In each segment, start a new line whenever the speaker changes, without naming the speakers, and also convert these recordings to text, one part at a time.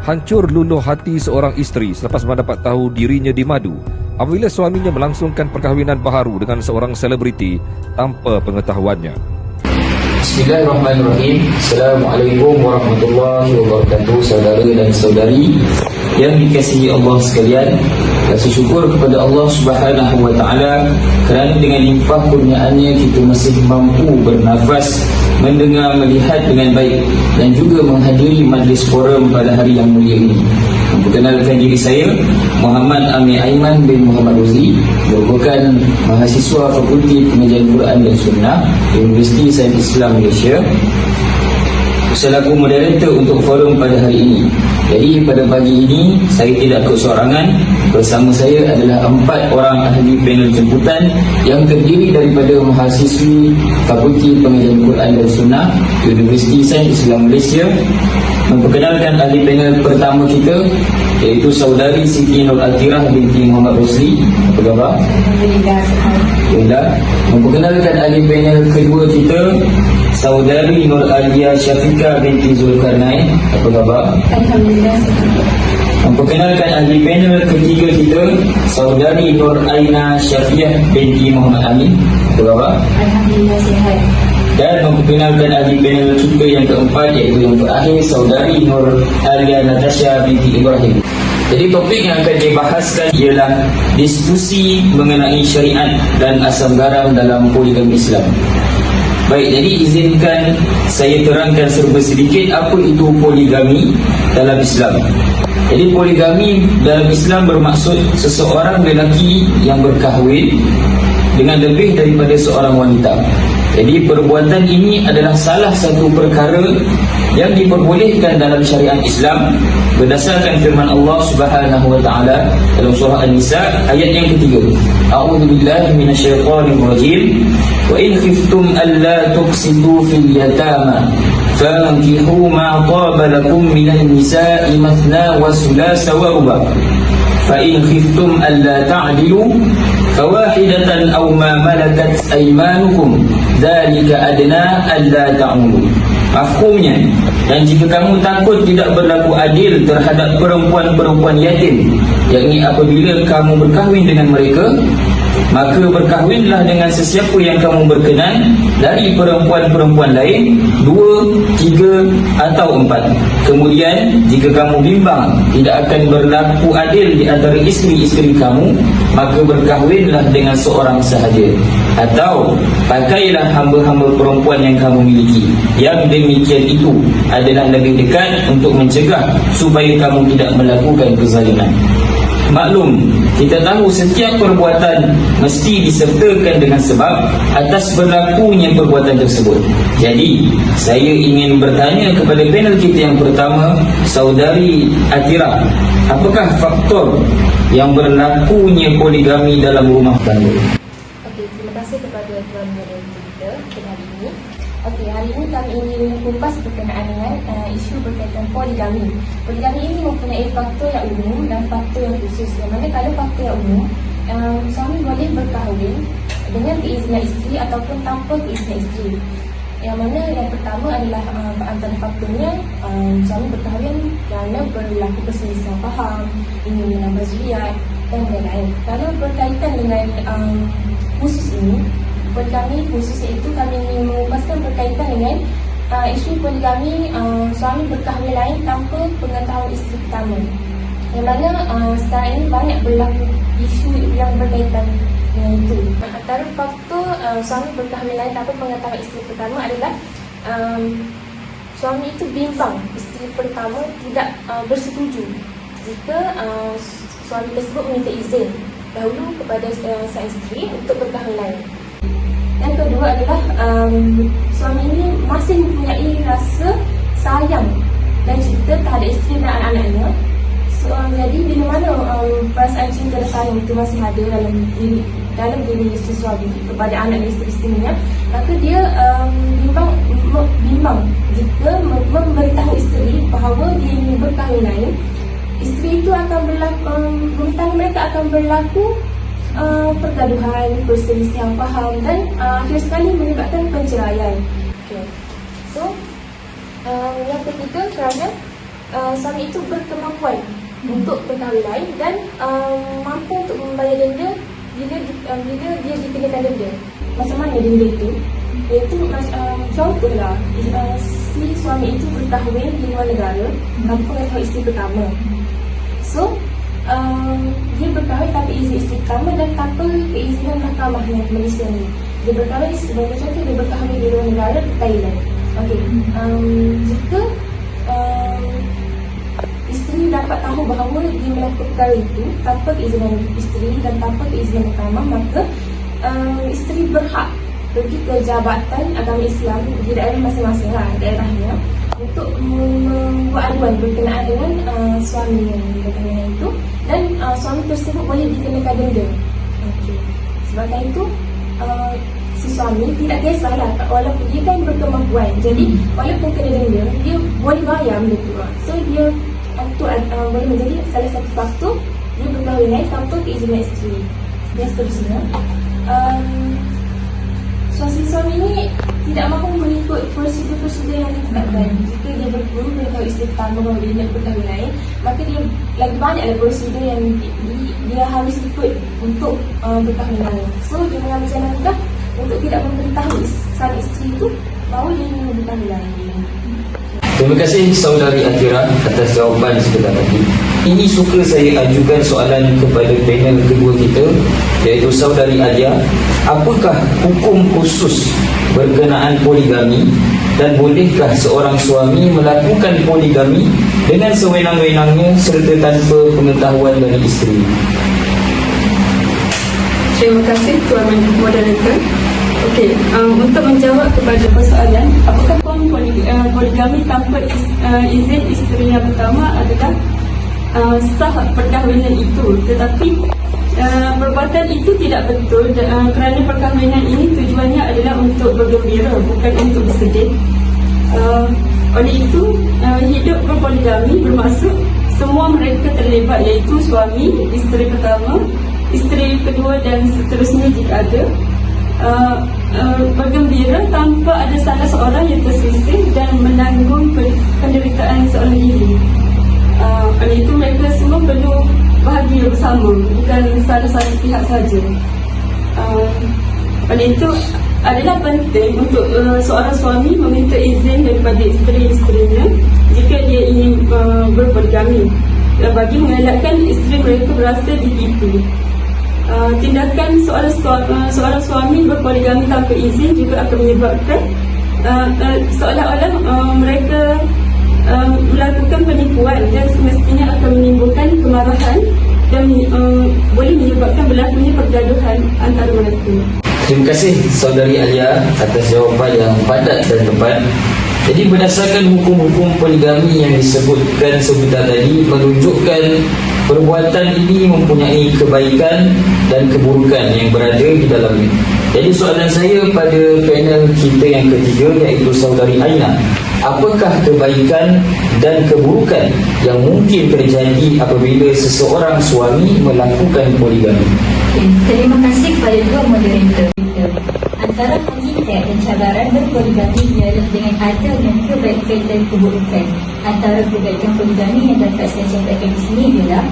Hancur luluh hati seorang isteri selepas mendapat tahu dirinya dimadu apabila suaminya melangsungkan perkahwinan baharu dengan seorang selebriti tanpa pengetahuannya.
Bismillahirrahmanirrahim. Assalamualaikum warahmatullahi wabarakatuh. Saudara dan saudari yang dikasihi Allah sekalian, rasa syukur kepada Allah Subhanahu wa taala kerana dengan limpah kurniaannya kita masih mampu bernafas, mendengar, melihat dengan baik dan juga menghadiri majlis forum pada hari yang mulia ini. Memperkenalkan diri saya, Muhammad Amir Aiman bin Muhammad Rozli, merupakan mahasiswa Fakulti Pengajian Quran dan Sunnah Universiti Sains Islam Malaysia, selaku moderator untuk forum pada hari ini. Jadi pada pagi ini saya tidak kesorangan. Bersama saya adalah 4 orang ahli panel jemputan yang terdiri daripada mahasiswi Fakulti Pengajian Quran dan Sunnah Universiti Sains Islam Malaysia. Memperkenalkan ahli panel pertama kita, iaitu saudari Siti Nur Atirah binti Muhammad Rozli. Apa khabar? Alhamdulillah. Memperkenalkan ahli panel kedua kita, saudari Nur Alia Syafiqah binti Zulkarnain. Apa khabar?
Alhamdulillah.
Memperkenalkan ahli panel ketiga kita, saudari Nur Aina Syafiah binti Muhammad Amin. Apa khabar?
Alhamdulillah sihat.
Dan memperkenalkan ahli panel kita yang keempat, iaitu yang terakhir, saudari Nur Alia Natasha binti Ibrahim. Jadi topik yang akan dibahaskan ialah diskusi mengenai syariat dan asam garam dalam poligami Islam. Baik, jadi izinkan saya terangkan serba sedikit apa itu poligami dalam Islam. Jadi poligami dalam Islam bermaksud seseorang lelaki yang berkahwin dengan lebih daripada seorang wanita. Jadi perbuatan ini adalah salah satu perkara yang diperbolehkan dalam syariat Islam berdasarkan firman Allah Subhanahu wa taala dalam surah An-Nisa ayat yang ketiga. A'udzubillahi minasyaitonir rajim. Wa in khiftum alla tuqsitu fil yatama fankihu ma taba lakum minan nisa'i mathna wa thulatha wa ruba'. Fa in khiftum alla ta'dilu fawahidatan aw ma malakat aymanukum dzalika adna alla ta'ulu. Mafhumnya, dan jika kamu takut tidak berlaku adil terhadap perempuan-perempuan yatim, yakni apabila kamu berkahwin dengan mereka, maka berkahwinlah dengan sesiapa yang kamu berkenan dari perempuan-perempuan lain, 2, 3 atau 4. Kemudian jika kamu bimbang tidak akan berlaku adil di antara isteri-isteri kamu, maka berkahwinlah dengan seorang sahaja, atau pakailah hamba-hamba perempuan yang kamu miliki. Yang demikian itu adalah lebih dekat untuk mencegah supaya kamu tidak melakukan kezaliman. Maklum, kita tahu setiap perbuatan mesti disertakan dengan sebab atas berlakunya perbuatan tersebut. Jadi, saya ingin bertanya kepada panel kita yang pertama, saudari Atirah, apakah faktor yang berlakunya poligami dalam rumah tangga?
Okey, terima kasih kepada tuan moderator kita pada hari ini. Okey, hari ini kami ingin kupas berkenaan dengan isu berkaitan poligami. Poligami ini mempunyai faktor yang umum dan faktor yang khusus. Yang mana kalau faktor yang umum, suami boleh berkahwin dengan keizinan isteri ataupun tanpa keizinan isteri. Yang mana yang pertama adalah antara faktornya, suami berkahwin kerana berlaku perselisihan faham, ingin menambah zuriat dan lain-lain. Kalau berkaitan dengan khusus ini, poligami khusus, iaitu kami ingin mengupaskan berkaitan dengan isu poligami, suami berkahwin lain tanpa pengetahuan isteri pertama. Yang mana sekarang ini banyak berlaku isu yang berkaitan dengan itu. Antara faktor suami berkahwin lain tanpa pengetahuan isteri pertama adalah suami itu bimbang isteri pertama tidak bersetuju jika suami tersebut meminta izin dahulu kepada sang isteri untuk berkahwin lain. Yang kedua adalah suami ini masih mempunyai rasa sayang dan cinta terhadap isteri dan anak-anaknya. Jadi bila mana perasaan cinta dan sayang itu masih ada dalam diri isteri suami kepada anak dan isteri-isterinya, maka dia bimbang jika memberitahu isteri bahawa dia ingin berkahwin lain. Isteri itu akan berlaku, rumah tangga mereka akan berlaku pergaduhan, perselisihan faham dan akhir sekali menyebabkan penceraian. Okay. So, yang ketiga kerana suami itu berkemampuan untuk berkahwin lain dan mampu untuk membayar denda bila dia dikenakan denda. Macam mana denda itu? Iaitu contohlah si suami itu berkahwin di luar negara tanpa mengetahui isteri pertama. So dia berkahwin tanpa izin isteri pertama dan tanpa keizinan mahkamah yang Malaysia ni. Dia berkahwin, sebagai contoh, dia berkahwin di luar negara, Thailand. Okey, jika isteri dapat tahu bahawa dia melakukan perkara itu tanpa keizinan isteri dan tanpa keizinan mahkamah, maka isteri berhak pergi ke Jabatan Agama Islam di daerah masing-masing daerahnya untuk membuat aduan berkenaan dengan suami yang berkahwin itu, dan suami tersebut boleh dikenakan denda. Okey. Sebab itu si suami tidak kisahlah, walaupun dia kan berkemampuan, jadi walaupun kena denda, dia boleh bayar benda tu. So dia boleh menjadi salah satu faktor dia berkahwin tanpa keizinan isteri. Dan seterusnya, suami ini tidak mahu mengikut prosedur-prosedur yang ditetapkan. Jika dia berburu mengetahui isteri pertama bahawa dia nak berkahwin lain, maka dia lagi banyaklah prosedur yang dia harus ikut untuk berkahwin lain. So dia mengambil jalan mudah untuk tidak memberitahu sang isteri itu bahawa dia ingin berkahwin lain.
Terima kasih saudari Atira atas jawapan sebentar tadi. Ini suka saya ajukan soalan kepada panel kedua kita, iaitu saudari Alia. Apakah hukum khusus berkenaan poligami dan bolehkah seorang suami melakukan poligami dengan sewenang-wenangnya serta tanpa pengetahuan dari isteri?
Terima kasih Tuan Moderator. Okey, untuk menjawab kepada persoalan apakah poligami tanpa izin isteri yang pertama adalah sah perkahwinan itu, tetapi perbuatan itu tidak betul kerana perkahwinan ini tujuannya adalah untuk bergembira, bukan untuk bersedih. Oleh itu, hidup berpoligami bermaksud semua mereka terlibat, iaitu suami, isteri pertama, isteri kedua dan seterusnya jika ada, bergembira tanpa ada salah seorang yang tersisih dan menanggung penderitaan seorang diri. Oleh itu mereka semua perlu bahagia bersama, bukan salah satu pihak saja. Oleh itu adalah penting untuk seorang suami meminta izin daripada isteri-isterinya jika dia ingin berpoligami, bagi mengelakkan isteri mereka berasa ditipu. Tindakan seorang suami berpoligami tanpa izin juga akan menyebabkan seolah-olah mereka melakukan penipuan dan semestinya akan menimbulkan kemarahan dan boleh menyebabkan berlakunya pergaduhan antara mereka.
Terima kasih saudari Alia atas jawapan yang padat dan tepat. Jadi berdasarkan hukum-hukum poligami yang disebutkan sebentar tadi menunjukkan perbuatan ini mempunyai kebaikan dan keburukan yang berada di dalamnya. Jadi soalan saya pada panel kita yang ketiga, iaitu saudari Aina, apakah kebaikan dan keburukan yang mungkin terjadi apabila seseorang suami melakukan poligami?
Terima kasih kepada dua moderator kita. Antara hakikat dan cabaran berpoligami ialah dengan adanya kebaikan dan keburukan. Antara kebaikan poligami yang dapat saya catatkan di sini ialah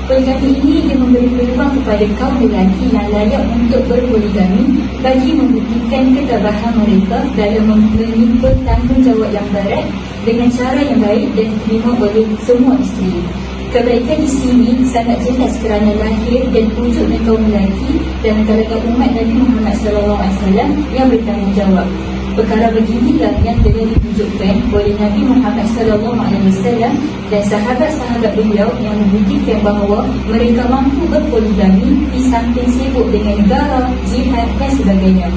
poligami ini dia memberi peluang kepada kaum lelaki yang layak untuk berpoligami bagi membuktikan ketabahan mereka dalam memikul tanggungjawab yang berat dengan cara yang baik dan diterima oleh semua isteri. Kebaikan di sini sangat jelas kerana lahir dan wujud kaum lelaki dan kalangan umat Nabi Muhammad SAW yang bertanggungjawab. Perkara beginilah yang telah ditunjukkan oleh Nabi Muhammad SAW dan sahabat-sahabat beliau yang membuktikan bahawa mereka mampu berpoligami di samping sibuk dengan negara, jihad dan sebagainya.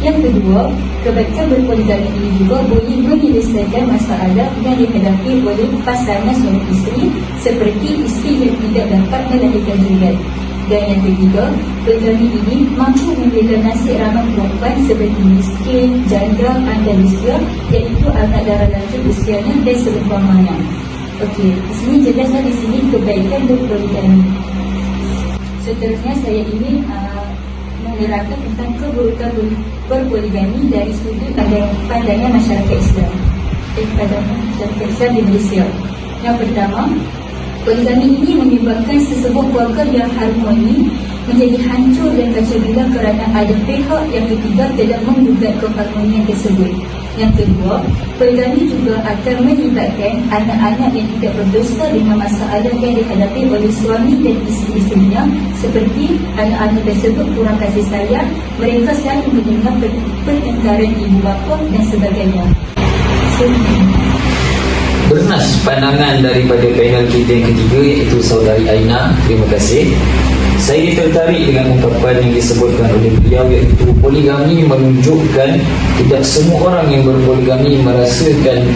Yang kedua, kebaikan berpoligami ini juga boleh menyelesaikan masalah yang dihadapi oleh pasangan suami isteri seperti isteri yang tidak dapat melahirkan zuriat. Dan yang ketiga, poligami ini mampu memberikan nasib ramai perempuan seperti miskin, janda, Andalusia, iaitu anak darah lanjut usianya dan seumpamanya. Okey, di sini jelaslah di sini kebaikan berpoligami. Seterusnya saya ingin menerangkan tentang keburukan berpoligami dari sudut pandangan masyarakat Islam. Pandangan masyarakat Islam di Malaysia. Yang pertama, poligami ini menyebabkan sesebuah keluarga yang harmoni menjadi hancur dan kacau bila kerana ada pihak yang ketiga telah menggugat keharmonian tersebut. Yang kedua, poligami juga akan melibatkan anak-anak yang tidak berdosa dengan masalah yang dihadapi oleh suami dan isteri-isterinya, seperti anak-anak tersebut kurang kasih sayang, mereka selalu mendengar pertengkaran ibu bapa dan sebagainya.
Bernas pandangan daripada panel kita yang ketiga, iaitu saudari Aina. Terima kasih. Saya tertarik dengan ungkapan yang disebutkan oleh beliau, iaitu poligami menunjukkan tidak semua orang yang berpoligami merasakan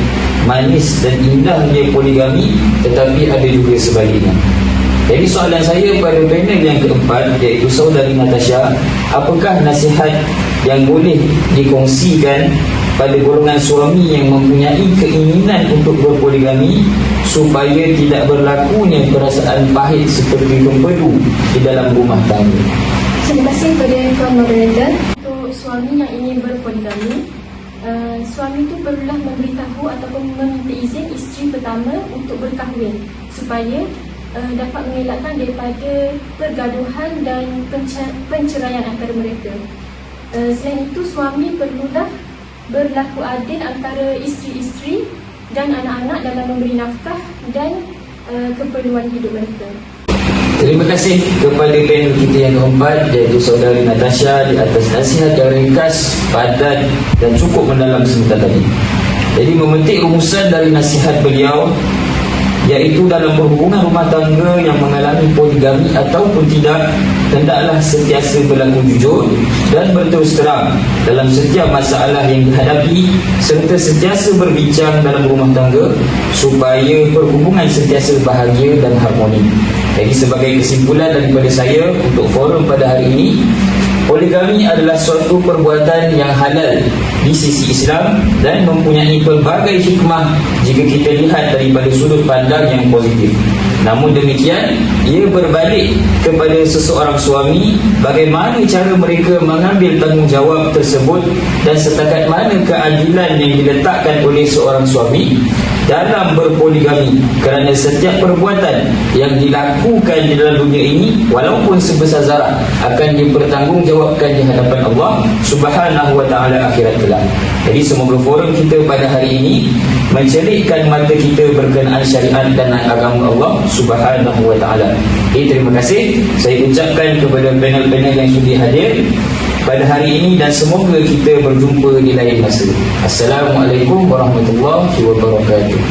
manis dan indahnya poligami, tetapi ada juga sebaliknya. Jadi soalan saya pada panel yang keempat, iaitu saudari Natasha, apakah nasihat yang boleh dikongsikan pada golongan suami yang mempunyai keinginan untuk berpoligami supaya tidak berlakunya perasaan pahit seperti pembedu di dalam rumah tangga?
Terima kasih kepada Tuan Moderator. Untuk suami yang ingin berpoligami, suami itu perlulah memberitahu ataupun meminta izin isteri pertama untuk berkahwin supaya dapat mengelakkan daripada pergaduhan dan penceraian antara mereka. Selain itu, suami perlulah berlaku adil antara isteri-isteri dan anak-anak dalam memberi nafkah dan keperluan hidup mereka.
Terima kasih kepada panel kita yang keempat, iaitu saudari Natasha, di atas nasihat yang ringkas, padat dan cukup mendalam sebentar tadi. Jadi memetik rumusan dari nasihat beliau, iaitu dalam berhubungan rumah tangga yang mengalami poligami ataupun tidak, hendaklah sentiasa berlaku jujur dan berterus terang dalam setiap masalah yang dihadapi, serta sentiasa berbincang dalam rumah tangga supaya perhubungan sentiasa bahagia dan harmoni. Jadi sebagai kesimpulan daripada saya untuk forum pada hari ini, poligami adalah suatu perbuatan yang halal di sisi Islam dan mempunyai pelbagai hikmah jika kita lihat daripada sudut pandang yang positif. Namun demikian, ia berbalik kepada seseorang suami bagaimana cara mereka mengambil tanggungjawab tersebut dan setakat mana keadilan yang diletakkan oleh seorang suami dalam berpoligami, kerana setiap perbuatan yang dilakukan di dalam dunia ini walaupun sebesar zarah akan dipertanggungjawabkan di hadapan Allah Subhanahu wa taala akhirat kelak. Jadi semoga forum kita pada hari ini mencelikkan mata kita berkenaan syariat dan agama Allah Subhanahu wa taala. Terima kasih saya ucapkan kepada panel-panel yang sudi hadir pada hari ini dan semoga kita berjumpa di lain masa. Assalamualaikum warahmatullahi wabarakatuh.